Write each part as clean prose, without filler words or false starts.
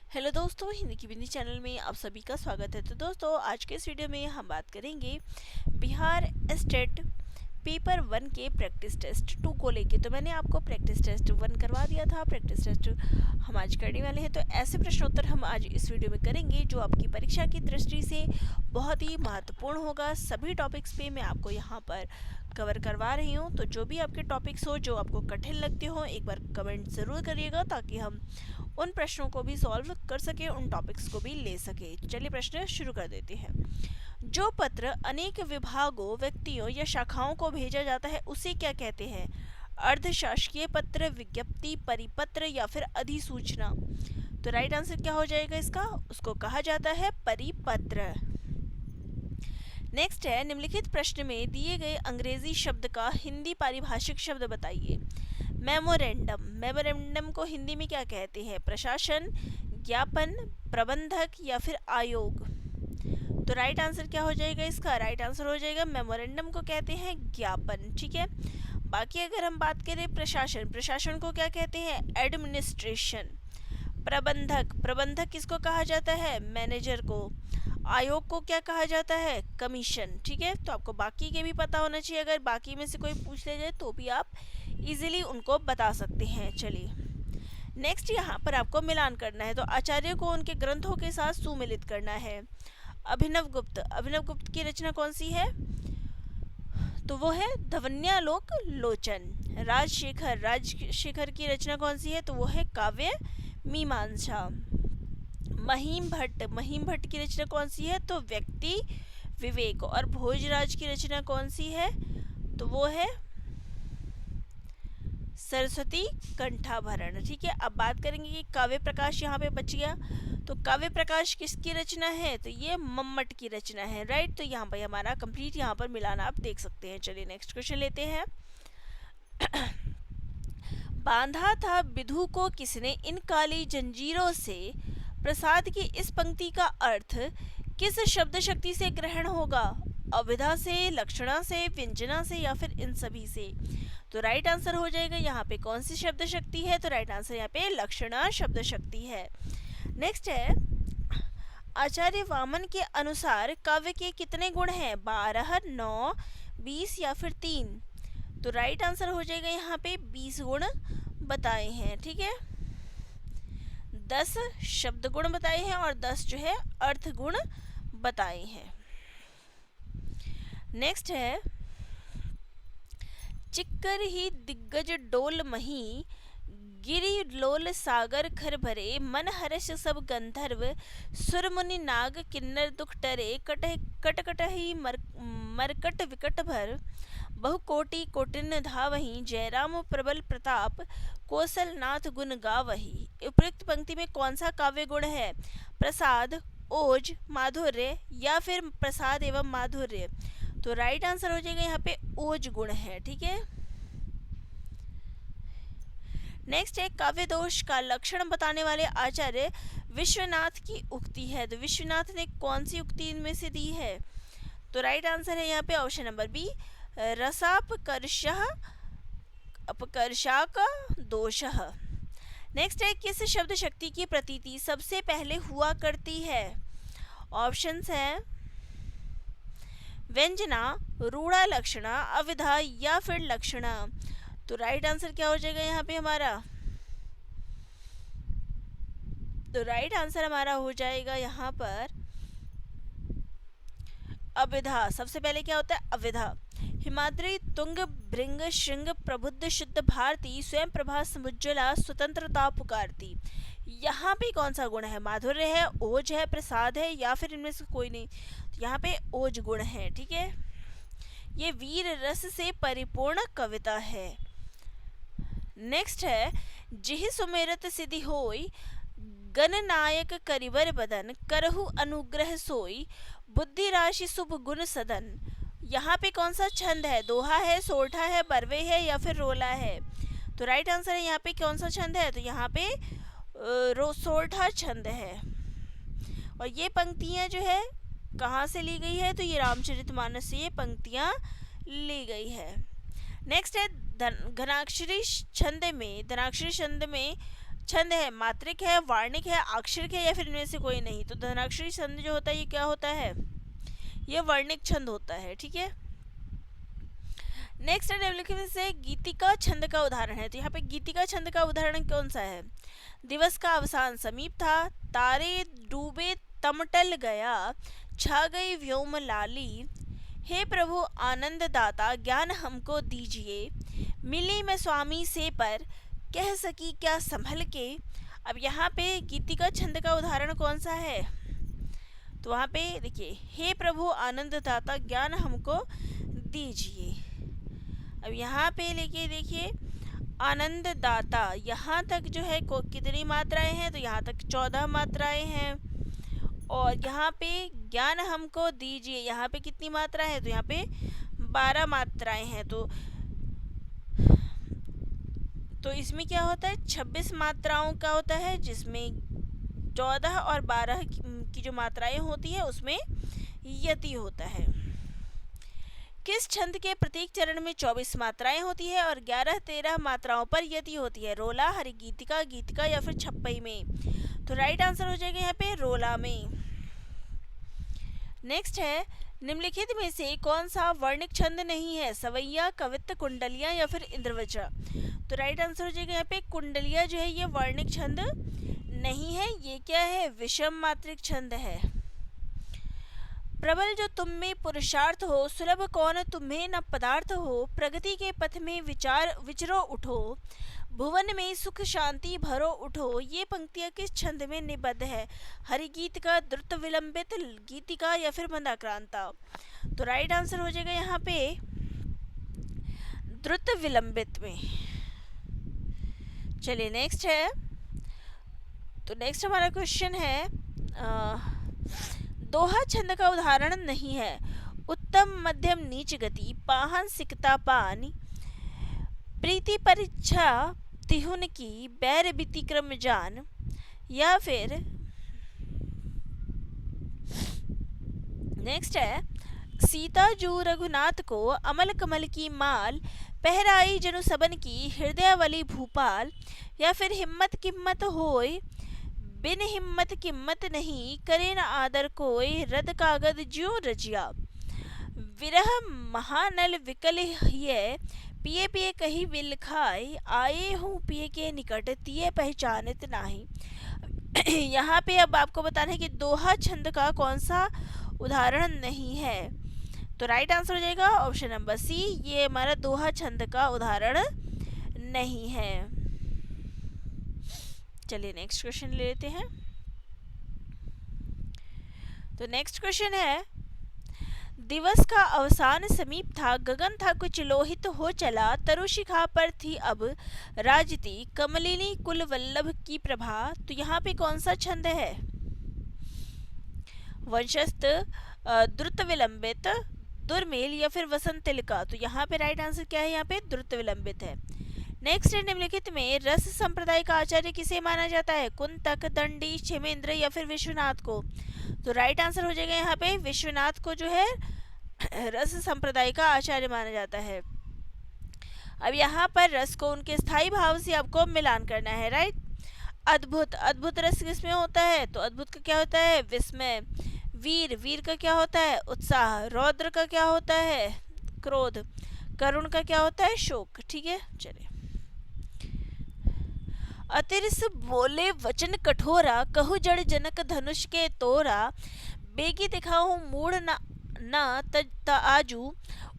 Hello दोस्तों, हिंदी की बिंदी channel में आप सभी का स्वागत है। तो दोस्तों, आज के इस वीडियो में हम बात करेंगे बिहार स्टेट पेपर 1 के प्रैक्टिस टेस्ट 2 को लेके। तो मैंने आपको प्रैक्टिस टेस्ट 1 करवा दिया था, प्रैक्टिस टेस्ट हम आज करने वाले हैं। तो ऐसे प्रश्नोत्तर हम आज इस वीडियो में करेंगे जो आपकी परीक्षा की दृष्टि से बहुत ही महत्वपूर्ण होगा। सभी टॉपिक्स पे मैं आपको यहाँ पर कवर करवा रही हूँ। तो जो भी आपके टॉपिक्स हो जो आपको कठिन लगते हो, एक बार कमेंट ज़रूर करिएगा ताकि हम उन प्रश्नों को भी सॉल्व कर सके, उन टॉपिक्स को भी ले सके। चलिए प्रश्न शुरू कर देते हैं। जो पत्र अनेक विभागों, व्यक्तियों या शाखाओं को भेजा जाता है उसे क्या कहते हैं? अर्धशासकीय पत्र, विज्ञप्ति, परिपत्र या फिर अधिसूचना? तो राइट आंसर क्या हो जाएगा इसका? उसको कहा जाता है परिपत्र। नेक्स्ट है, निम्नलिखित प्रश्न में दिए गए अंग्रेजी शब्द का हिंदी पारिभाषिक शब्द बताइए। मेमोरेंडम, मेमोरेंडम को हिंदी में क्या कहते हैं? प्रशासन, ज्ञापन, प्रबंधक या फिर आयोग? तो राइट आंसर क्या हो जाएगा इसका? राइट आंसर हो जाएगा मेमोरेंडम को कहते हैं ज्ञापन। ठीक है। बाकी अगर हम बात करें प्रशासन, प्रशासन को क्या कहते हैं? एडमिनिस्ट्रेशन। प्रबंधक, प्रबंधक किसको कहा जाता है? मैनेजर को। आयोग को क्या कहा जाता है? कमीशन। ठीक है, तो आपको बाकी के भी पता होना चाहिए। अगर बाकी में से कोई पूछ ले जाए तो भी आप इजीली उनको बता सकते हैं। चलिए नेक्स्ट, यहाँ पर आपको मिलान करना है। तो आचार्य को उनके ग्रंथों के साथ सुमिलित करना है। अभिनव गुप्त, अभिनव गुप्त की रचना कौन सी है? तो वो है धवन्यालोक लोचन। राजशेखर, राजशेखर की रचना कौन सी है? तो वो है काव्य मीमांसा। महीम भट्ट, महीम भट्ट की रचना कौन सी है? तो व्यक्ति विवेक। और भोजराज की रचना कौन सी है? तो वो है सरस्वती कंठाभरण। ठीक है, अब बात करेंगे कि काव्य प्रकाश यहाँ पे बच गया। तो काव्य प्रकाश किसकी रचना है? तो ये मम्मट की रचना है। राइट, तो यहाँ पर हमारा कंप्लीट यहाँ पर मिलान आप देख सकते हैं। चलिए नेक्स्ट क्वेश्चन लेते हैं। बांधा था विधु को किसने इन काली जंजीरों से, प्रसाद की इस पंक्ति का अर्थ किस शब्द शक्ति से ग्रहण होगा? अभिधा से, लक्षणा से, व्यंजना से या फिर इन सभी से? तो राइट आंसर हो जाएगा यहाँ पे कौन सी शब्द शक्ति है? तो राइट आंसर यहाँ पे लक्षणा शब्द शक्ति है। नेक्स्ट है, आचार्य वामन के अनुसार काव्य के कितने गुण हैं? 12, 9, 20 या फिर 3? तो राइट आंसर हो जाएगा यहाँ पे 20 गुण बताए हैं। ठीक है, 10 शब्द गुण बताए हैं और 10 जो है अर्थ गुण बताए हैं। नेक्स्ट है, चिक्कर ही दिग्गज डोल मही, गिरि लोल सागर खर भरे, मन हर्ष सब गंधर्व, सुरमुनि नाग किन्नर दुख टरे, कट कट ही मरकट विकट भर, बहुकोटि कोटिन धावही, जयराम प्रबल प्रताप, कौशल नाथ गुण गावही। उपयुक्त पंक्ति में कौन सा काव्य गुण है? प्रसाद, ओज, माधुर्य या फिर प्रसाद एवं माधुर्य? तो राइट आंसर हो जाएगा यहाँ पे ओज गुण है। ठीक है। नेक्स्ट है, काव्य दोष का लक्षण बताने वाले आचार्य विश्वनाथ की उक्ति है। तो विश्वनाथ ने कौन सी उक्ति इनमें से दी है? तो राइट आंसर है यहाँ पे ऑप्शन नंबर बी, रसापकर्षः अपकर्षाक दोषः। नेक्स्ट है, किस शब्द शक्ति की प्रतीति सबसे पहले हुआ करती है? ऑप्शंस हैं व्यंजना, रूढ़ा लक्षणा, अविधा या फिर लक्षणा? तो राइट आंसर क्या हो जाएगा यहाँ पे हमारा? तो राइट आंसर हमारा हो जाएगा यहाँ पर अविधा। सबसे पहले क्या होता है? अविधा। हिमाद्री तुंग भृंग श्रृंग प्रबुद्ध शुद्ध भारती, स्वयं प्रभा समुज्ज्वला स्वतंत्रता पुकारती। यहाँ पे कौन सा गुण है? माधुर्य है, ओज है, प्रसाद है या फिर इनमें से कोई नहीं? तो यहाँ पे ओज गुण है। ठीक है, ये वीर रस से परिपूर्ण कविता है। नेक्स्ट है, जिहि सुमेरत सिद्धि होई, गणनायक करिबर बदन, करहु अनुग्रह सोई, बुद्धि राशि शुभ गुण सदन। यहाँ पे कौन सा छंद है? दोहा है, सोरठा है, बरवे है या फिर रोला है? तो राइट आंसर है यहाँ पे कौन सा छंद है? तो यहाँ पे सोरठा छंद है। और ये पंक्तियाँ जो है कहाँ से ली गई है? तो ये रामचरितमानस से ये पंक्तियाँ ली गई है। नेक्स्ट है, धनाक्षरी छंद में छंद है, मात्रिक है, वार्णिक है, अक्षरिक है, या फिर इनमें से कोई नहीं। तो धनाक्षरी छंद जो होता है ये क्या होता है, ये वर्णिक छंद होता है। ठीक है, नेक्स्ट है निम्नलिखित से गीतिका छंद का उदाहरण है। तो यहाँ पे गीतिका छंद का उदाहरण कौन सा है, दिवस का अवसान समीप था, तारे डूबे तमटल गया, छा गई व्योम लाली, हे प्रभु आनंद दाता ज्ञान हमको दीजिए, मिली मैं स्वामी से पर कह सकी क्या संभल के। अब यहाँ पे गीतिका छंद का उदाहरण कौन सा है, तो वहाँ पे देखिए, हे प्रभु आनंद दाता ज्ञान हमको दीजिए। अब यहाँ पे लेके देखिए, आनंद दाता यहाँ तक जो है कितनी मात्राएं हैं, तो यहाँ तक 14 मात्राएं हैं। और यहाँ पे ज्ञान हमको दीजिए, यहाँ पे कितनी मात्रा है, तो यहाँ पे 12 मात्राएं हैं। तो इसमें क्या होता है, 26 मात्राओं का होता है, जिसमें 14 और 12 की जो मात्राएं होती है उसमें यति होता है। किस छंद के प्रत्येक चरण में 24 मात्राएं होती है और 11-13 मात्राओं पर यति होती है, रोला, हरिगीतिका, गीतिका या फिर छप्पई में। तो राइट आंसर हो जाएगा यहाँ पे रोला में। नेक्स्ट है, निम्नलिखित में से कौन सा वर्णिक छंद नहीं है, सवैया, कवित्त, कुंडलिया या फिर इंद्रवज्र। तो राइट आंसर हो जाएगा यहाँ पे कुंडलिया जो है ये वर्णिक छंद नहीं है, ये क्या है, विषम मात्रिक छंद है। प्रबल जो तुम में पुरुषार्थ हो, सुलभ कौन तुम्हें न पदार्थ हो, प्रगति के पथ में विचरो उठो, भुवन में सुख शांति भरो उठो। ये पंक्तियां किस छंद में निबद्ध है, हरिगीत का, द्रुत विलंबित, गीतिका या फिर मंदाक्रांता। तो राइट आंसर हो जाएगा यहाँ पे द्रुत विलंबित में। चलिए नेक्स्ट है, तो नेक्स्ट हमारा क्वेश्चन है, दोहा छंद का उदाहरण नहीं है, उत्तम मध्यम नीच गति, पाहन सिकता पानी, प्रीति परीक्षा तिहुन की, बैर बीती क्रम जान, या फिर नेक्स्ट है, सीता जू रघुनाथ को, अमल कमल की माल, पहराई जनु सबन की, हृदय वाली भूपाल, या फिर हिम्मत किम्मत होय, बिन हिम्मत किम्मत नहीं, करे न आदर कोई, रद कागद ज्यों रजिया, विरह महानल विकल हिय, पिए पिए कही विल खाए, आए हूँ पिए के निकट, तिये पहचानत नाही। यहाँ पे अब आपको बताना है कि दोहा छंद का कौन सा उदाहरण नहीं है। तो राइट आंसर हो जाएगा ऑप्शन नंबर सी, ये हमारा दोहा छंद का उदाहरण नहीं है। चलिए नेक्स्ट क्वेश्चन ले लेते हैं। तो नेक्स्ट क्वेश्चन है, दिवस का अवसान समीप था, गगन था कुछ लोहित हो चला, तरुशिखा पर थी अब राजती, कमलिनी कुल वल्लभ की प्रभा। तो यहाँ पे कौन सा छंद है, वंशस्थ, द्रुत विलंबित, दुर्मेल या फिर वसंतिल का। तो यहाँ पे राइट आंसर क्या है, यहाँ पे द्रुत विलंबित है। नेक्स्ट है, निम्नलिखित में रस संप्रदाय का आचार्य किसे माना जाता है, कुंतक, दंडी, क्षेमेंद्र या फिर विश्वनाथ को। तो राइट आंसर हो जाएगा यहाँ पे विश्वनाथ को जो है रस संप्रदाय का आचार्य माना जाता है। अब यहाँ पर रस को उनके स्थायी भाव से आपको मिलान करना है। राइट, अद्भुत, अद्भुत रस किसमें होता है, तो अद्भुत का क्या होता है, विस्मय। वीर, वीर का क्या होता है, उत्साह। रौद्र का क्या होता है, क्रोध। करुण का क्या होता है, शोक। ठीक है, चलिए। अतिरस बोले वचन कठोरा, कहु जड़ जनक धनुष के तोरा, बेगी दिखाऊं मूड न आजू,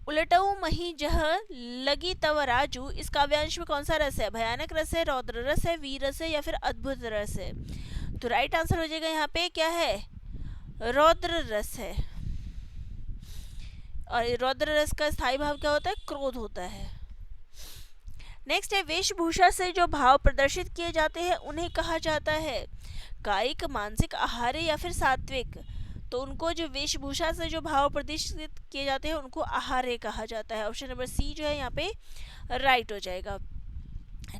उलटऊ मही जह लगी तव राजू। इस काव्यांश में कौन सा रस है, भयानक रस है, रौद्र रस है, वीर रस है या फिर अद्भुत रस है। तो राइट आंसर हो जाएगा यहाँ पे क्या है, रौद्र रस है। और रौद्र रस का स्थायी भाव क्या होता है, क्रोध होता है। नेक्स्ट है, वेशभूषा से जो भाव प्रदर्शित किए जाते हैं उन्हें कहा जाता है कायिक, मानसिक, आहार्य या फिर सात्विक। तो उनको जो वेशभूषा से जो भाव प्रदर्शित किए जाते हैं उनको आहार्य कहा जाता है। ऑप्शन नंबर सी जो है यहाँ पे राइट हो जाएगा।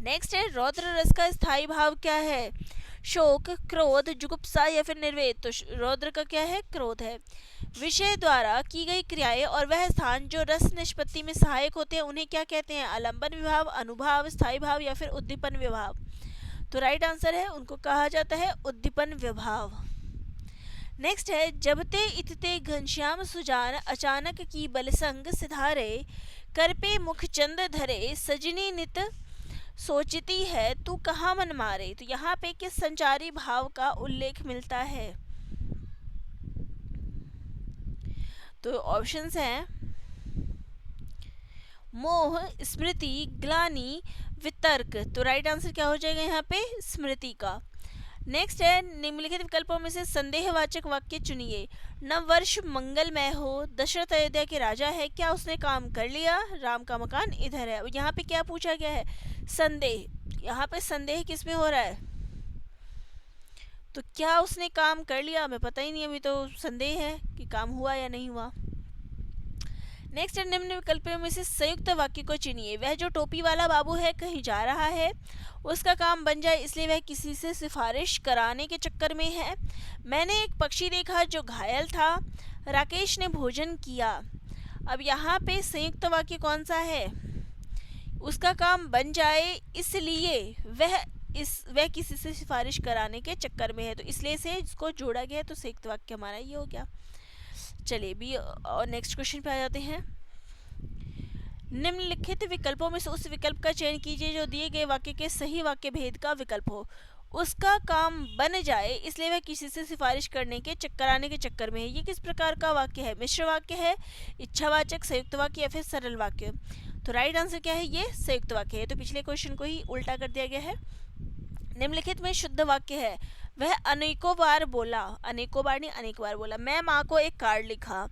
नेक्स्ट है, रौद्र रस का स्थायी भाव क्या है, शोक, क्रोध, जुगुप्सा या फिर निर्वेद। तो रौद्र का क्या है, क्रोध है। विषय द्वारा की गई क्रियाएं और वह स्थान जो रस निष्पत्ति में सहायक होते हैं उन्हें क्या कहते हैं, आलंबन विभाव, अनुभाव, स्थायी भाव या फिर उद्दीपन विभाव। तो राइट आंसर है, उनको कहा जाता है उद्दीपन विभाव। नेक्स्ट है, जबते इतते घनश्याम सुजान अचानक की बलसंग सिधारे, कर पे मुख चंद धरे सजनी नित सोचती है तू कहाँ मन मारे। तो यहाँ पे किस संचारी भाव का उल्लेख मिलता है? तो ऑप्शंस हैं मोह, स्मृति, ग्लानि, वितर्क। तो राइट आंसर क्या हो जाएगा यहाँ पे? स्मृति का। नेक्स्ट है, निम्नलिखित विकल्पों में से संदेहवाचक वाक्य चुनिए। नव वर्ष मंगलमय हो, दशरथ अयोध्या के राजा है, क्या उसने काम कर लिया, राम का मकान इधर है। यहाँ पे क्या पूछा गया है? संदेह। यहाँ पे संदेह किस में हो रहा है? तो क्या उसने काम कर लिया, हमें पता ही नहीं, अभी तो संदेह है कि काम हुआ या नहीं हुआ। नेक्स्ट, निम्न विकल्पों में से संयुक्त वाक्य को चुनिए। वह जो टोपी वाला बाबू है कहीं जा रहा है, उसका काम बन जाए इसलिए वह किसी से सिफारिश कराने के चक्कर में है। मैंने एक पक्षी देखा जो घायल था, राकेश ने भोजन किया। अब यहाँ पे संयुक्त वाक्य कौन सा है? उसका काम बन जाए इसलिए वह किसी से सिफारिश कराने के चक्कर में है, तो इसलिए से इसको जोड़ा गया है, तो संयुक्त वाक्य हमारा ये हो गया। चलिए भी और नेक्स्ट क्वेश्चन पे आ जाते हैं। निम्नलिखित विकल्पों में से उस विकल्प का चयन कीजिए जो दिए गए वाक्य के सही वाक्य भेद का विकल्प हो। उसका काम बन जाए इसलिए वह किसी से सिफारिश करने के चक्कर आने के चक्कर में है। ये किस प्रकार का वाक्य है? मिश्र वाक्य है, इच्छावाचक, संयुक्त वाक्य या फिर सरल वाक्य? तो राइट आंसर क्या है? ये संयुक्त वाक्य है। तो पिछले क्वेश्चन को ही उल्टा कर दिया गया है। निम्नलिखित में शुद्ध वाक्य है। वह अनेकों बार बोला, अनेकों बार नहीं अनेक बार बोला, मैं माँ को एक कार्ड लिखा,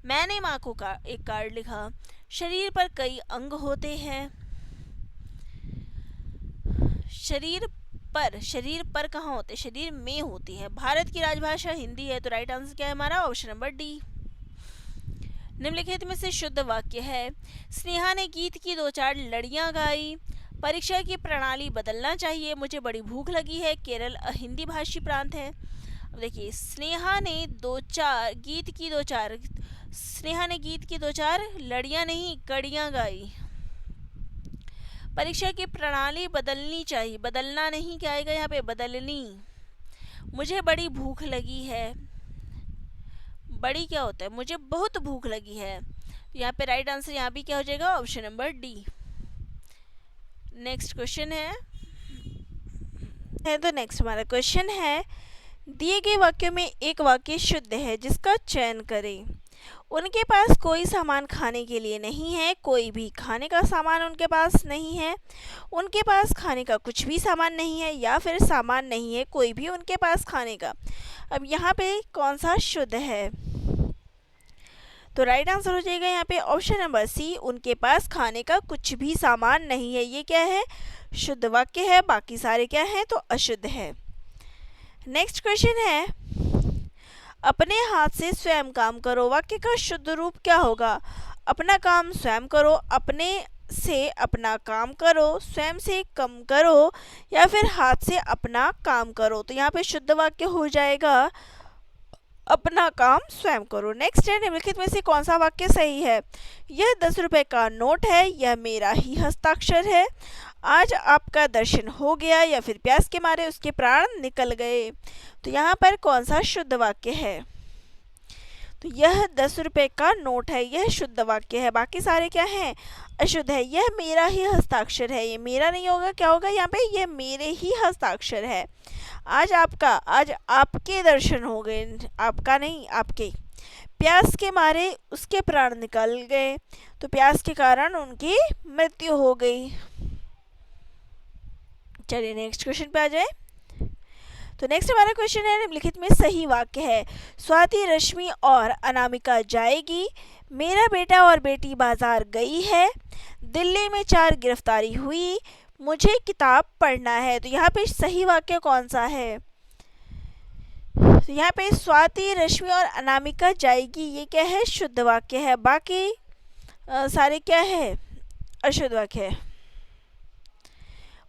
मैंने माँ को एक कार्ड लिखा। शरीर पर कई अंग होते हैं। शरीर पर कहाँ होते हैं? शरीर में होती है। भारत की राजभाषा हिंदी है। तो राइट आंसर क्या है हमारा? Option number D. निम्नलिखित में से शुद्ध वाक्य है। स्नेहा ने गीत की 2-4 लड़ियाँ गाई। परीक्षा की प्रणाली बदलना चाहिए, मुझे बड़ी भूख लगी है। केरल हिंदी भाषी प्रांत है। अब देखिए, स्नेहा ने गीत की 2-4 लड़ियाँ नहीं कड़ियाँ गाई। परीक्षा की प्रणाली बदलनी चाहिए, बदलना नहीं, क्या आएगा यहाँ पे? बदलनी। मुझे बड़ी भूख लगी है। बड़ी क्या होता है? मुझे बहुत भूख लगी है। यहाँ पे राइट आंसर यहाँ भी क्या हो जाएगा? Option number D. Next question है तो नेक्स्ट हमारा क्वेश्चन है, दिए गए वाक्यों में एक वाक्य शुद्ध है जिसका चयन करें। उनके पास कोई सामान खाने के लिए नहीं है, कोई भी खाने का सामान उनके पास नहीं है। उनके पास खाने का कुछ भी सामान नहीं है, या फिर सामान नहीं है कोई भी उनके पास खाने का। अब यहाँ पे कौन सा शुद्ध है? तो राइट आंसर हो जाएगा यहाँ पे ऑप्शन नंबर सी, उनके पास खाने का कुछ भी सामान नहीं है। ये क्या है? शुद्ध वाक्य है। बाकी सारे क्या है? तो अशुद्ध है। नेक्स्ट क्वेश्चन है, अपने हाथ से स्वयं काम करो। वाक्य का शुद्ध रूप क्या होगा? अपना काम स्वयं करो, अपने से अपना काम करो, स्वयं से कम करो, या फिर हाथ से अपना काम करो। तो यहाँ पे शुद्ध वाक्य हो जाएगा अपना काम स्वयं करो। नेक्स्ट है, निम्नलिखित में से कौन सा वाक्य सही है? यह 10 रुपए का नोट है, यह मेरा ही हस्ताक्षर है। आज आपका दर्शन हो गया, या फिर प्यास के मारे उसके प्राण निकल गए। तो यहाँ पर कौन सा शुद्ध वाक्य है? तो यह 10 रुपए का नोट है, यह शुद्ध वाक्य है। बाकी सारे क्या हैं? अशुद्ध है। यह मेरा ही हस्ताक्षर है, ये मेरा नहीं होगा, क्या होगा यहाँ पे? यह मेरे ही हस्ताक्षर है। आज आपके दर्शन हो गए, आपका नहीं आपके। प्यास के मारे उसके प्राण निकल गए, तो प्यास के कारण उनकी मृत्यु हो गई। चलिए नेक्स्ट क्वेश्चन पे आ जाए। तो नेक्स्ट हमारा क्वेश्चन है, निम्नलिखित में सही वाक्य है। स्वाति, रश्मि और अनामिका जाएगी। मेरा बेटा और बेटी बाजार गई है। दिल्ली में 4 गिरफ्तारी हुई। मुझे किताब पढ़ना है। तो यहाँ पे सही वाक्य कौन सा है? तो यहाँ पे स्वाति, रश्मि और अनामिका जाएगी, ये क्या है? शुद्ध वाक्य है। बाकी सारे क्या है? अशुद्ध वाक्य है।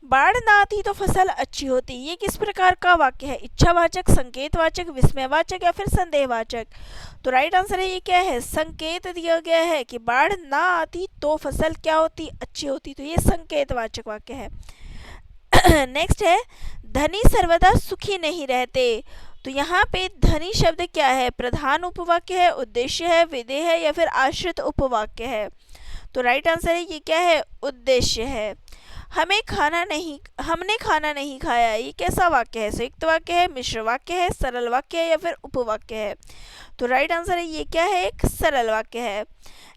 बाढ़ ना आती तो फसल अच्छी होती, ये किस प्रकार का वाक्य है? इच्छावाचक, संकेतवाचक, विस्मयवाचक या फिर संदेहवाचक? तो राइट आंसर है ये क्या है? संकेत दिया गया है कि बाढ़ ना आती तो फसल क्या होती? अच्छी होती। तो ये संकेतवाचक वाक्य है। नेक्स्ट है धनी सर्वदा सुखी नहीं रहते। तो यहाँ पे धनी शब्द क्या है? प्रधान उपवाक्य है, उद्देश्य है, विधेय है या फिर आश्रित उपवाक्य है? तो राइट आंसर है ये क्या है? उद्देश्य है। हमने खाना नहीं खाया, ये कैसा वाक्य है? संयुक्त वाक्य है, मिश्र वाक्य है, सरल वाक्य है या फिर उपवाक्य है? तो राइट आंसर है ये क्या है? एक सरल वाक्य है।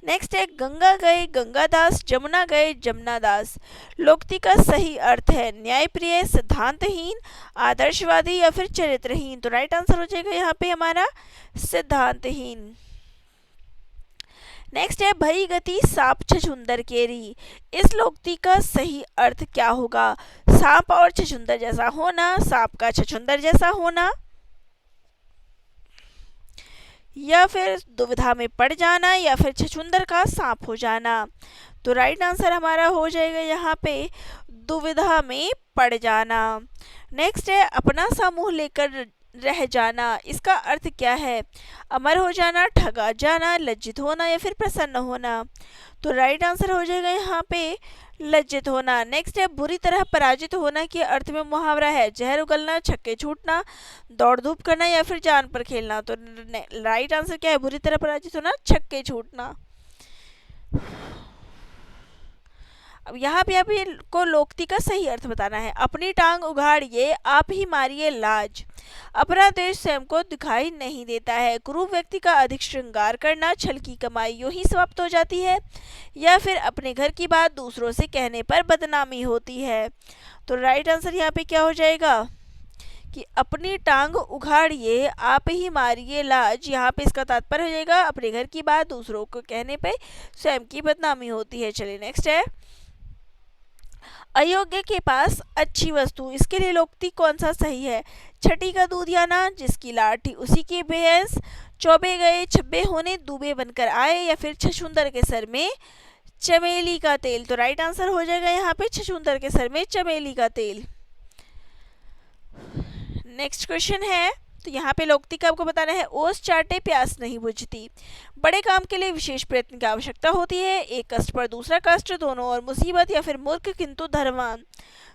नेक्स्ट है गंगा गए गंगादास, जमुना गए जमुनादास। लोकोक्ति का सही अर्थ है न्यायप्रिय, सिद्धांतहीन, आदर्शवादी या फिर चरित्रहीन? तो राइट आंसर हो जाएगा यहाँ पे हमारा सिद्धांतहीन। नेक्स्ट है भरी गति सांप छछूंदर केरी। इस लोकोक्ति का सही अर्थ क्या होगा? सांप और छछूंदर जैसा होना, सांप का छछूंदर जैसा होना या फिर दुविधा में पड़ जाना या फिर छछूंदर का सांप हो जाना? तो राइट आंसर हमारा हो जाएगा यहाँ पे दुविधा में पड़ जाना। नेक्स्ट है अपना सा मुंह लेकर रह जाना। इसका अर्थ क्या है? अमर हो जाना, ठगा जाना, लज्जित होना या फिर प्रसन्न होना? तो राइट आंसर हो जाएगा यहाँ पे लज्जित होना। नेक्स्ट है बुरी तरह पराजित होना के अर्थ में मुहावरा है जहर उगलना, छक्के छूटना, दौड़ धूप करना या फिर जान पर खेलना? तो राइट आंसर क्या है? बुरी तरह पराजित होना, छक्के छूटना। अब यहाँ पे आपको लोकोक्ति का सही अर्थ बताना है। अपनी टांग उघाड़िए, आप ही मारिए लाज। अपना देश स्वयं को दिखाई नहीं देता है। कुरूप व्यक्ति का अधिक श्रृंगार करना, छल की कमाई यूं ही समाप्त हो जाती है या फिर अपने घर की बात दूसरों से कहने पर बदनामी होती है? तो राइट आंसर यहाँ पे क्या हो जाएगा कि अपनी टांग उघाड़िए, आप ही मारिए लाज। यहाँ पे इसका तात्पर्य हो जाएगा अपने घर की बात दूसरों को कहने पर स्वयं की बदनामी होती है। चलिए नेक्स्ट है अयोग्य के पास अच्छी वस्तु। इसके लिए लोकोक्ति कौन सा सही है? छठी का दूध आना, जिसकी लाठी उसी की भैंस, चौबे गए छब्बे होने दूबे बनकर आए या फिर छछूंदर के सर में चमेली का तेल? तो राइट आंसर हो जाएगा यहाँ पे छछूंदर के सर में चमेली का तेल। नेक्स्ट क्वेश्चन है तो यहाँ पे लोकोक्ति का आपको बताना है ओस चाटे प्यास नहीं बुझती। बड़े काम के लिए विशेष प्रयत्न की आवश्यकता होती है, एक कष्ट पर दूसरा कष्ट, दोनों और मुसीबत या फिर मूर्ख किंतु धर्मवान?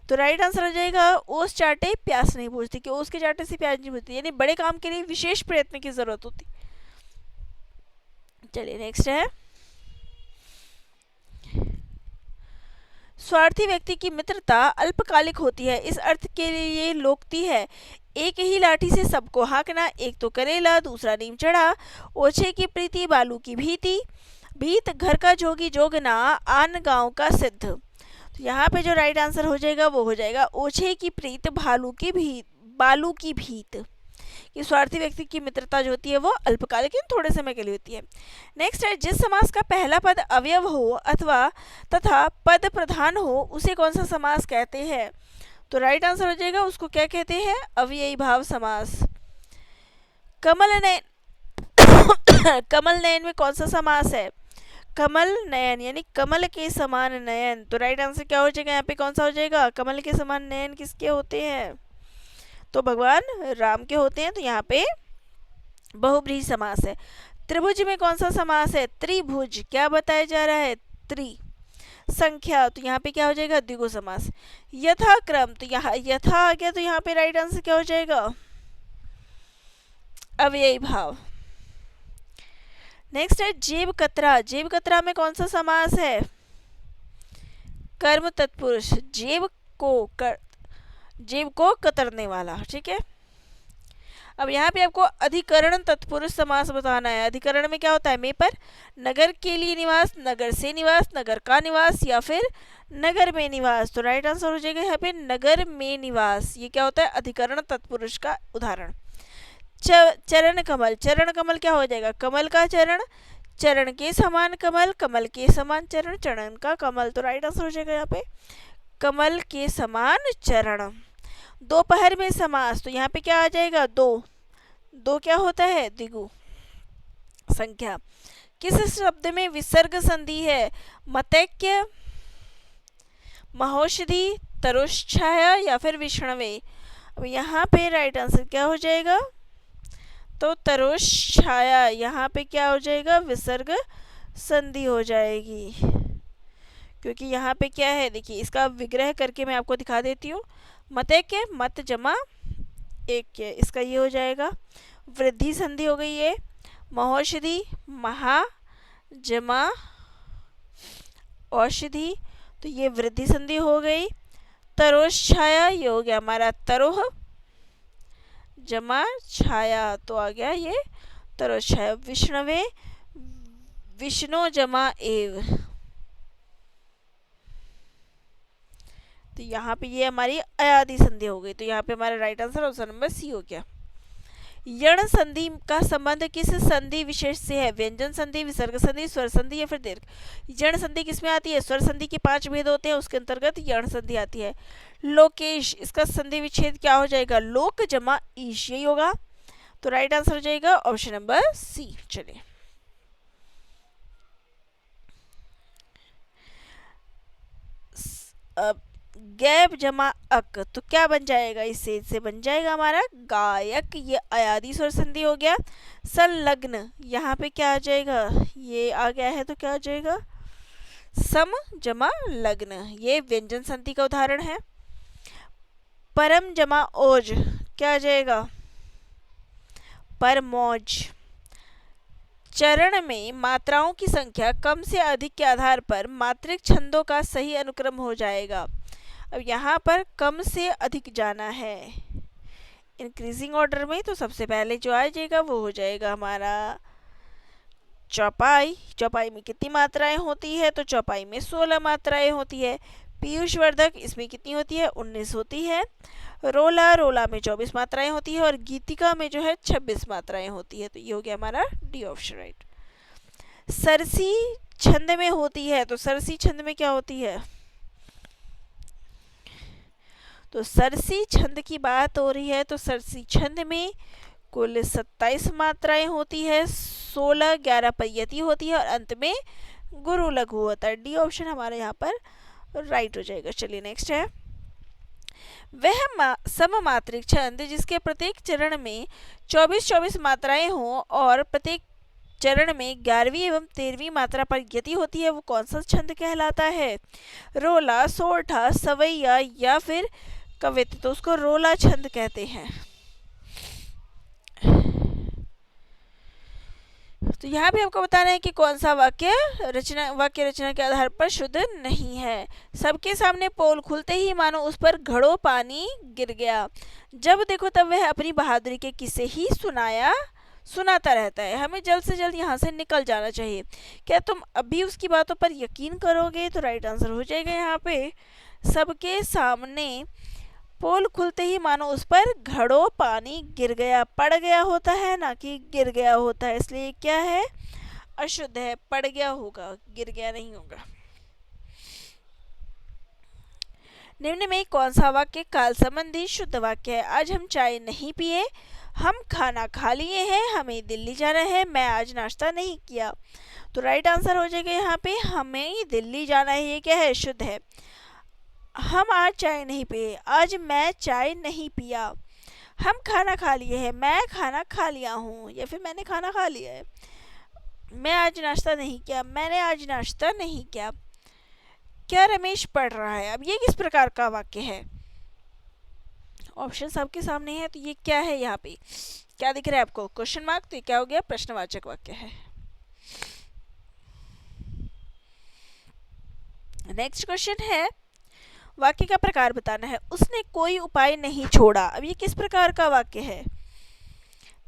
तो राइट आंसर हो जाएगा ओस चाटे प्यास नहीं बुझती, कि ओस के चाटे से प्यास नहीं बुझती, यानी बड़े काम के लिए विशेष प्रयत्न की जरूरत होती। चलिए नेक्स्ट है स्वार्थी व्यक्ति की मित्रता अल्पकालिक होती है। इस अर्थ के लिए ये लोकोक्ति है एक ही लाठी से सबको हाँकना, एक तो करेला दूसरा नीम चढ़ा, ओछे की प्रीति बालू की भीति, भीत घर का जोगी जोगना, आन गांव का सिद्ध? तो यहाँ पे जो राइट आंसर हो जाएगा वो हो जाएगा ओछे की प्रीत बालू की भीत। कि स्वार्थी व्यक्ति की मित्रता जो होती है वो अल्पकालिक थोड़े समय के लिए होती है। नेक्स्ट है जिस समास का पहला पद अवयव हो अथवा तथा पद प्रधान हो उसे कौन सा समास कहते हैं? तो राइट आंसर हो जाएगा उसको क्या कहते हैं? अव्ययी भाव समास। कमल नयन में कौन सा समास है? कमल नयन, यानी कमल के समान नयन। तो राइट आंसर क्या हो जाएगा यहाँ पे? कौन सा हो जाएगा? कमल के समान नयन किसके होते हैं? तो भगवान राम के होते हैं। तो यहाँ पे बहुब्रीहि समास है। त्रिभुज में कौन सा समास है? त्रिभुज। क्या बताया जा रहा है? त्रि। संख्या, तो यहाँ पे क्या हो जाएगा? द्विगु समास। यथाक्रम, तो यहाँ यथा आ गया, तो यहाँ पे राइट आंसर क्या हो जाएगा? अव्ययी भाव। नेक्स्ट है जेब कतरा। जेब कतरा में कौन सा समास है? कर्म तत्पुरुष। जेब को कतरने वाला। ठीक है। अब यहाँ पे आपको अधिकरण तत्पुरुष समास बताना है। अधिकरण में क्या होता है? में पर नगर के लिए निवास, नगर से निवास, नगर का निवास या फिर नगर में निवास? तो राइट आंसर हो जाएगा यहाँ पे नगर में निवास। ये क्या होता है? अधिकरण तत्पुरुष का उदाहरण। चरण कमल। चरण कमल क्या हो जाएगा? कमल का चरण, चरण के समान कमल, कमल के समान चरण, चरण का कमल। तो राइट आंसर हो जाएगा यहाँ पे कमल के समान चरण। दोपहर में समास, तो यहाँ पे क्या आ जाएगा? दो क्या होता है? द्विगु संख्या। किस शब्द में विसर्ग संधि है? मतैक्य, महौषधि, तरुच्छाया या फिर विष्णवे? अब यहाँ पे राइट आंसर क्या हो जाएगा? तो तरुच्छाया। यहाँ पे क्या हो जाएगा? विसर्ग संधि हो जाएगी, क्योंकि यहाँ पे क्या है? देखिए इसका विग्रह करके मैं आपको दिखा देती हूँ। मत एक है, मत जमा एक है, इसका ये हो जाएगा। वृद्धि संधि हो गई है। महौषधि, महा जमा औषधि, तो ये वृद्धि संधि हो गई। तरोष छाया, ये हो गया हमारा तरोह जमा छाया, तो आ गया ये तरोष छाया। विष्णवे, विष्णु जमा एव, तो यहाँ पे ये हमारी अयादि संधि हो गई। तो यहाँ पे हमारा right answer option number C हो गया। यण संधि का संबंध किस संधि विशेष से है? व्यंजन संधि, विसर्ग संधि, स्वर संधि या फिर दीर्घ। यण संधि किसमें आती है? स्वर संधि के 5 भेद होते हैं, उसके अंतर्गत यण संधि आती है। लोकेश, इसका संधि विच्छेद क्या हो जाएगा? लोक जमा ईश, यही होगा। तो राइट आंसर हो जाएगा ऑप्शन नंबर सी। चलिए अब गैब जमा अक, तो क्या बन जाएगा? इससे बन जाएगा हमारा गायक, ये अयादि स्वर संधि हो गया। संलग्न, यहाँ पे क्या आ जाएगा? ये आ गया है तो क्या आ जाएगा? सम जमा लग्न, ये व्यंजन संधि का उदाहरण है। परम जमा ओज, क्या आ जाएगा? परमोज। चरण में मात्राओं की संख्या कम से अधिक के आधार पर मात्रिक छंदों का सही अनुक्रम हो जाएगा। अब यहाँ पर कम से अधिक जाना है इंक्रीजिंग ऑर्डर में, तो सबसे पहले जो आ जाएगा वो हो जाएगा हमारा चौपाई। चौपाई में कितनी मात्राएं होती है? तो चौपाई में 16 मात्राएं होती है। पीयूष वर्धक, इसमें कितनी होती है? 19 होती है। रोला, रोला में 24 मात्राएं होती है और गीतिका में जो है 26 मात्राएं होती है। तो ये हो गया हमारा डी ऑप्शन राइट। सरसी छंद में होती है, तो सरसी छंद में क्या होती है? तो सरसी छंद की बात हो रही है, तो सरसी छंद में कुल 27 मात्राएं होती है, 16 11 परियति होती है और अंत में गुरु लघु होता है। डी ऑप्शन हमारे यहाँ पर राइट हो जाएगा। चलिए नेक्स्ट है, वह सममात्रिक छंद जिसके प्रत्येक चरण में 24-24 मात्राएं हों और प्रत्येक चरण में 11वीं एवं 13वीं मात्रा पर यति होती है, वो कौन सा छंद कहलाता है? रोला, सोरठा, सवैया या फिर कवित्त, तो उसको रोला छंद कहते हैं। तो यहाँ भी आपको बताना है कि कौन सा वाक्य रचना के आधार पर शुद्ध नहीं है। सबके सामने पोल खुलते ही मानो उस पर घड़ों पानी गिर गया, जब देखो तब वह अपनी बहादुरी के किस्से ही सुनाता रहता है। हमें जल्द से जल्द यहाँ से निकल जाना चाहिए। क्या तुम अभी उसकी बातों पर यकीन करोगे? तो राइट आंसर हो जाएगा यहाँ पे सबके सामने पोल खुलते ही मानो उस पर घड़ों पानी गिर गया। पड़ गया होता है ना कि गिर गया होता है, इसलिए क्या है? अशुद्ध है, पड़ गया होगा, गिर गया नहीं होगा। निम्न में कौन सा वाक्य काल संबंधी शुद्ध वाक्य है? आज हम चाय नहीं पिए, हम खाना खा लिए हैं, हमें दिल्ली जाना है, मैं आज नाश्ता नहीं किया। तो राइट आंसर हो जाएगा यहाँ पे हमें दिल्ली जाना है, ये क्या है? शुद्ध है। हम आज चाय नहीं पिए, आज मैं चाय नहीं पिया। हम खाना खा लिए हैं, मैं खाना खा लिया हूँ या फिर मैंने खाना खा लिया है। मैं आज नाश्ता नहीं किया, मैंने आज नाश्ता नहीं किया। क्या रमेश पढ़ रहा है? अब ये किस प्रकार का वाक्य है? ऑप्शन आपके सामने है, तो ये क्या है? यहाँ पे क्या दिख रहा है आपको? क्वेश्चन मार्क, तो ये क्या हो गया? प्रश्नवाचक वाक्य है। नेक्स्ट क्वेश्चन है, वाक्य का प्रकार बताना है। उसने कोई उपाय नहीं छोड़ा, अब ये किस प्रकार का वाक्य है?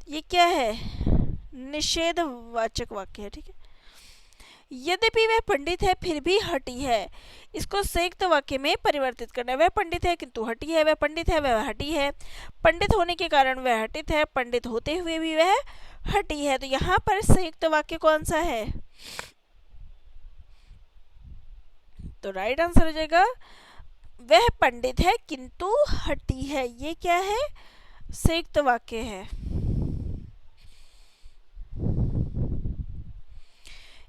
ये क्या है? निषेधवाचक वाक्य है, ठीक है। यद्यपि वह पंडित है फिर भी हठी है, इसको संयुक्त वाक्य में परिवर्तित करना है। वह पंडित है किंतु हठी है, वह पंडित है वह हठी है, पंडित होने के कारण वह हटित है, पंडित होते हुए भी वह हठी है। तो यहाँ पर संयुक्त वाक्य कौन सा है? तो राइट आंसर हो जाएगा वह पंडित है किंतु हठी है। ये क्या है? संयुक्त वाक्य है।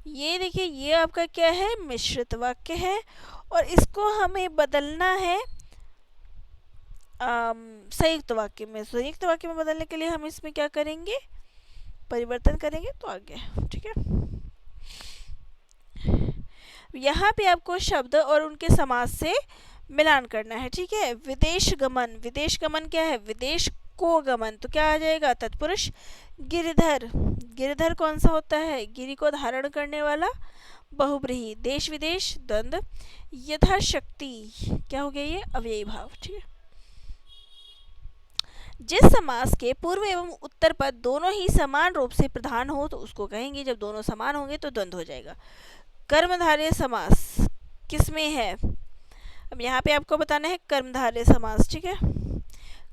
ये देखिए, ये आपका क्या है? मिश्रित वाक्य है और इसको हमें बदलना है संयुक्त वाक्य में। संयुक्त वाक्य में बदलने के लिए हम इसमें क्या करेंगे? परिवर्तन करेंगे, तो आ गया, ठीक है। यहाँ पे आपको शब्द और उनके समास से मिलान करना है, ठीक है। विदेश गमन, विदेश गमन क्या है, विदेश को गमन, तो क्या आ जाएगा, तत्पुरुष गिरिधर। गिरिधर कौन सा होता है, गिरि को धारण करने वाला बहुब्रीहि। देश विदेश द्वंद्व। यथाशक्ति क्या हो गया, ये अव्ययी भाव, ठीक है। जिस समास के पूर्व एवं उत्तर पद दोनों ही समान रूप से प्रधान हो तो उसको कहेंगे, जब दोनों समान होंगे तो द्वंद्व हो जाएगा। कर्मधारय समास किसमें है, अब यहाँ पे आपको बताना है कर्मधारय समास, ठीक है।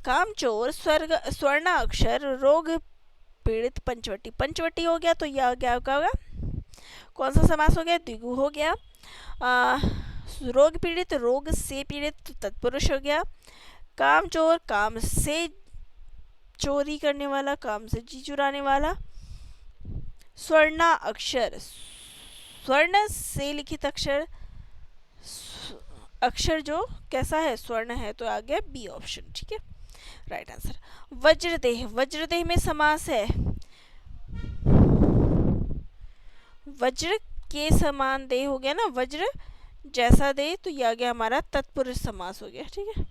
कामचोर स्वर्ण अक्षर रोग पीड़ित पंचवटी, पंचवटी हो गया तो यह क्या होगा, कौन सा समास हो गया, द्विगु हो गया। रोग पीड़ित, रोग से पीड़ित तत्पुरुष हो गया। कामचोर, काम से चोरी करने वाला, काम से जी चुराने वाला। स्वर्णा अक्षर, स्वर्ण से लिखित अक्षर, अक्षर जो कैसा है, स्वर्ण है, तो आ गया बी ऑप्शन, ठीक है, राइट आंसर। वज्रदेह, वज्रदेह में समास है वज्र के समान देह हो गया ना, वज्र जैसा देह, तो यह आ गया हमारा तत्पुरुष समास हो गया, ठीक है।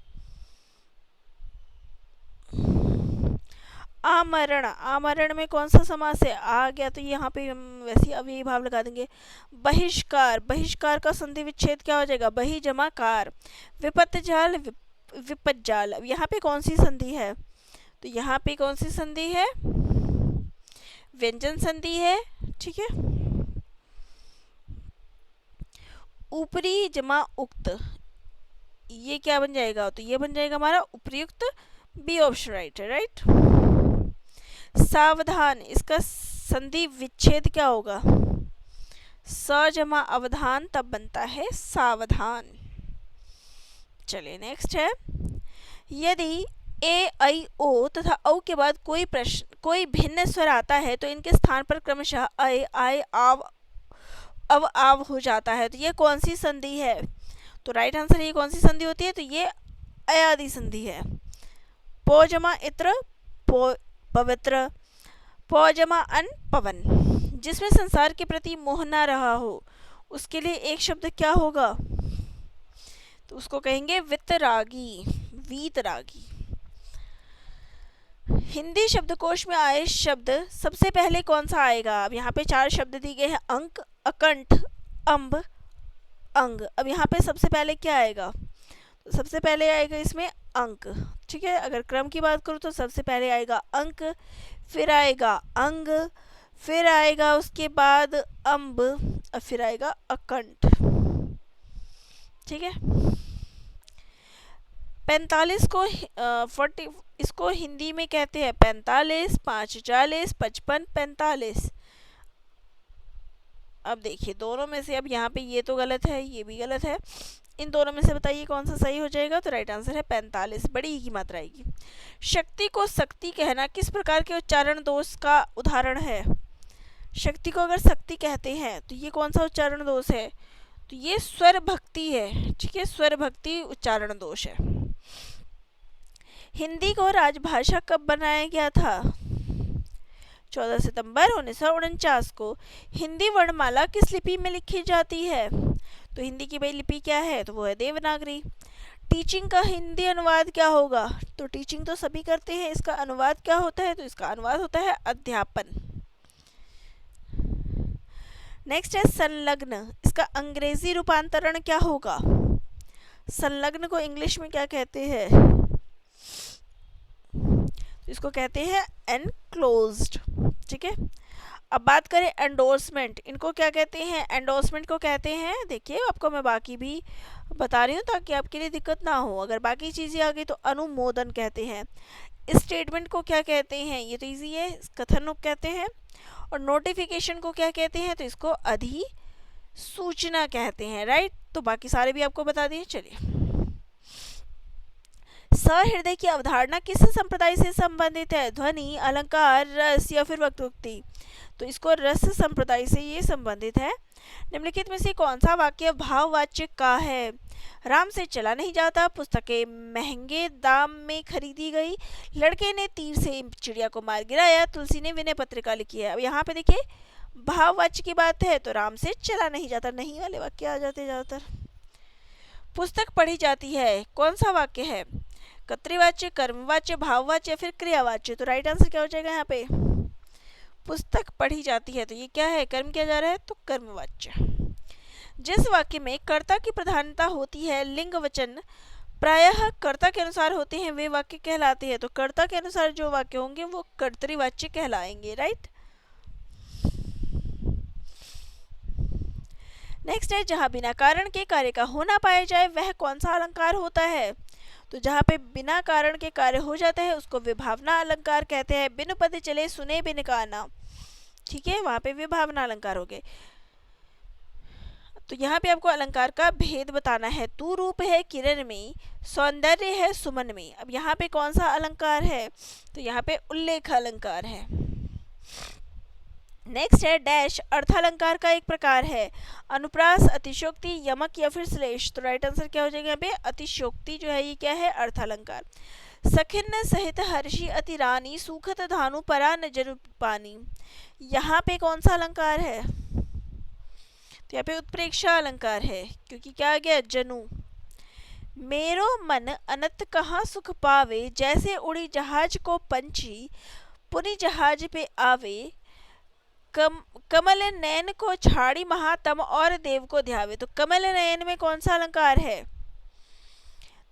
आमरण, आमरण में कौन सा समास है, आ गया, तो यहाँ पे हम वैसे अव्ययी भाव लगा देंगे। बहिष्कार, बहिष्कार का संधि विच्छेद क्या हो जाएगा, बहि जमा कार। विपत्तिजाल, विपज्जाल, अब यहाँ पे कौन सी संधि है, तो यहाँ पे कौन सी संधि है, व्यंजन संधि है, ठीक है। ऊपरी जमा उक्त, ये क्या बन जाएगा, तो ये बन जाएगा हमारा उपयुक्त, बी ऑप्शन राइट है, राइट। सावधान, इसका संधि विच्छेद क्या होगा, स जमा अवधान, तब बनता है सावधान। चलिए नेक्स्ट है, यदि ए ऐ ओ तथा औ के बाद कोई भिन्न स्वर आता है तो इनके स्थान पर क्रमशः ऐ आय आव अब आव हो जाता है, तो ये कौन सी संधि है, तो राइट आंसर ये कौन सी संधि होती है, तो ये अयादि संधि है। पो जमा इत्र पवित्र, पौ जमा अन पवन। जिसमें संसार के प्रति मोह न रहा हो उसके लिए एक शब्द क्या होगा, तो उसको कहेंगे वितरागी, वीतरागी। हिंदी शब्दकोश में आए शब्द सबसे पहले कौन सा आएगा, अब यहाँ पे 4 शब्द दिए गए हैं, अंक, अकंठ, अम्ब, अंग। अब यहाँ पे सबसे पहले क्या आएगा, तो सबसे पहले आएगा इसमें अंक, ठीक है। अगर क्रम की बात करूँ तो सबसे पहले आएगा अंक, फिर आएगा अंग, फिर आएगा उसके बाद अम्ब, और फिर आएगा अकंठ, ठीक है। 45 को 40 इसको हिंदी में कहते हैं 45, 5 40, 55 45। अब देखिए दोनों में से, अब यहाँ पे ये तो गलत है, ये भी गलत है, इन दोनों में से बताइए कौन सा सही हो जाएगा, तो राइट आंसर है 45, बड़ी ही की मात्रा आएगी। शक्ति को शक्ति कहना किस प्रकार के उच्चारण दोष का उदाहरण है, शक्ति को अगर शक्ति कहते हैं तो ये कौन सा उच्चारण दोष है, तो ये स्वर भक्ति है, ठीक है, स्वर भक्ति उच्चारण दोष है। हिंदी को राजभाषा कब बनाया गया था, 14 सितंबर 1949 को। हिंदी वर्णमाला किस लिपि में लिखी जाती है, तो हिंदी की भाई लिपि क्या है, तो वो है देवनागरी। टीचिंग का हिंदी अनुवाद क्या होगा, तो टीचिंग तो सभी करते हैं, इसका अनुवाद क्या होता है, तो इसका अनुवाद होता है अध्यापन। नेक्स्ट है संलग्न, इसका अंग्रेजी रूपांतरण क्या होगा, संलग्न को इंग्लिश में क्या कहते हैं, इसको कहते हैं एनक्लोज्ड, ठीक है। अब बात करें एंडोर्समेंट, इनको क्या कहते हैं, एंडोर्समेंट को कहते हैं, देखिए आपको मैं बाकी भी बता रही हूँ ताकि आपके लिए दिक्कत ना हो, अगर बाकी चीज़ें आ गई तो अनुमोदन कहते हैं। स्टेटमेंट को क्या कहते हैं, ये तो इजी है, कथन कहते हैं। और नोटिफिकेशन को क्या कहते हैं, तो इसको अधिसूचना कहते हैं, राइट। तो बाकी सारे भी आपको बता दिए। चलिए, सहृदय की अवधारणा किस संप्रदाय से संबंधित है, ध्वनि, अलंकार, रस या फिर वक्रोक्ति, तो इसको रस संप्रदाय से ये संबंधित है। निम्नलिखित में से कौन सा वाक्य भाववाच्य का है, राम से चला नहीं जाता, पुस्तकें महंगे दाम में खरीदी गई, लड़के ने तीर से चिड़िया को मार गिराया, तुलसी ने विनय पत्रिका लिखी है। अब यहाँ पे देखिए भाववाच्य की बात है तो राम से चला नहीं जाता, नहीं वाले वाक्य आ जाते ज़्यादातर। पुस्तक पढ़ी जाती है, कौन सा वाक्य है? कर्तृवाच्य, कर्मवाच्य, भाववाच्य या फिर क्रियावाच्य? तो राइट आंसर क्या हो जाएगा यहाँ पे? पुस्तक पढ़ी जाती है, तो ये क्या है? कर्म किया जा रहा है, तो कर्मवाच्य। जिस वाक्य में कर्ता की प्रधानता होती है, लिंग वचन प्रायः कर्ता के अनुसार होते हैं, वे वाक्य कहलाते हैं। तो कर्ता के अनुसार जो वाक्य होंगे वो कर्तृवाच्य कहलाएंगे, राइट। नेक्स्ट है, जहाँ बिना कारण के कार्य का होना पाया जाए वह कौन सा अलंकार होता है? तो जहाँ पे बिना कारण के कार्य हो जाता है उसको विभावना अलंकार कहते हैं। बिनु पद चले सुने बिन काना, ठीक है, वहाँ पे विभावना अलंकार हो गए। तो यहाँ पे आपको अलंकार का भेद बताना है। तू रूप है किरण में, सौंदर्य है सुमन में। अब यहाँ पे कौन सा अलंकार है? तो यहाँ पे उल्लेख अलंकार है। नेक्स्ट है डैश, अर्थालंकार का एक प्रकार है। अनुप्रास, अतिशोक्ति, यमक या फिर श्लेष? तो राइट आंसर क्या हो जाएगा यहाँ पे? अतिशोक्ति जो है ये क्या है? अर्थालंकार। सखिन्न सहित हर्षि अति रानी, सूखत धानु परा नजर पानी। यहाँ पे कौन सा अलंकार है? तो यहाँ पे उत्प्रेक्षा अलंकार है, क्योंकि क्या आ गया? जनु। मेरो मन अनत कहाँ सुख पावे, जैसे उड़ी जहाज को पंछी, पुनि जहाज पे आवे। कमल नयन को छाड़ी महातम, और देव को ध्यावे। तो कमल नयन में कौन सा अलंकार है?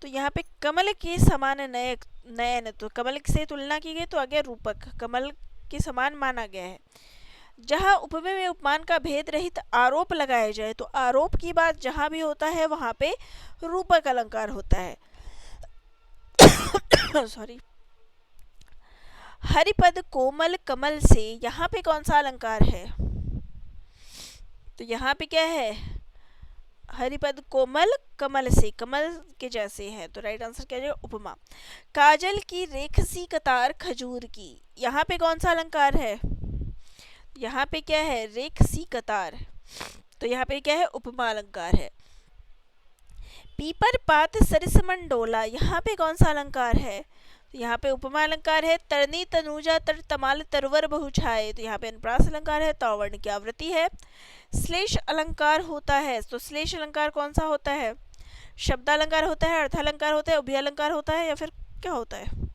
तो यहाँ पे कमल के समान नयन, तो कमल से तुलना की गई तो आ गया रूपक, कमल के समान माना गया है। जहाँ उपमेय में उपमान का भेद रहित आरोप लगाया जाए, तो आरोप की बात जहाँ भी होता है वहाँ पे रूपक अलंकार होता है। सॉरी। हरिपद कोमल कमल से, यहाँ पे कौन सा अलंकार है? तो यहाँ पे क्या है? हरिपद कोमल कमल से, कमल के जैसे है, तो राइट आंसर क्या है? उपमा। काजल की रेखसी कतार खजूर की, यहाँ पे कौन सा अलंकार है? यहाँ पे क्या है? रेखसी कतार, तो यहाँ पे क्या है? उपमा अलंकार है। पीपर पात सरिस मंडोला, यहाँ पे कौन सा अलंकार है? तो यहाँ पे उपमा अलंकार है। तरनी तनुजा तर तमाल तरवर बहुछाए, तो यहाँ पे अनुप्रास अलंकार है, तौवर्ण की आवृत्ति है। श्लेष अलंकार होता है, तो श्लेष अलंकार कौन सा होता है? शब्द अलंकार होता है, अर्थालंकार होता है, उभय अलंकार होता है, या फिर क्या होता है?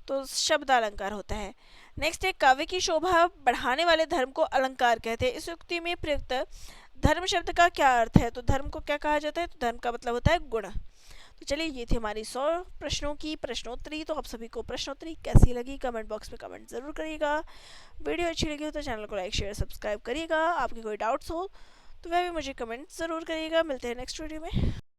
तो शब्द अलंकार होता है। नेक्स्ट है, काव्य की शोभा बढ़ाने वाले धर्म को अलंकार कहते हैं। इस उक्ति में प्रयुक्त धर्म शब्द का क्या अर्थ है? तो धर्म को क्या कहा जाता है? तो धर्म का मतलब होता है गुण। तो चलिए, ये थी हमारी 100 प्रश्नों की प्रश्नोत्तरी। तो आप सभी को प्रश्नोत्तरी कैसी लगी कमेंट बॉक्स में कमेंट ज़रूर करिएगा। वीडियो अच्छी लगी हो तो चैनल को लाइक शेयर सब्सक्राइब करिएगा। आपके कोई डाउट्स हो तो वह भी मुझे कमेंट ज़रूर करिएगा। मिलते हैं नेक्स्ट वीडियो में।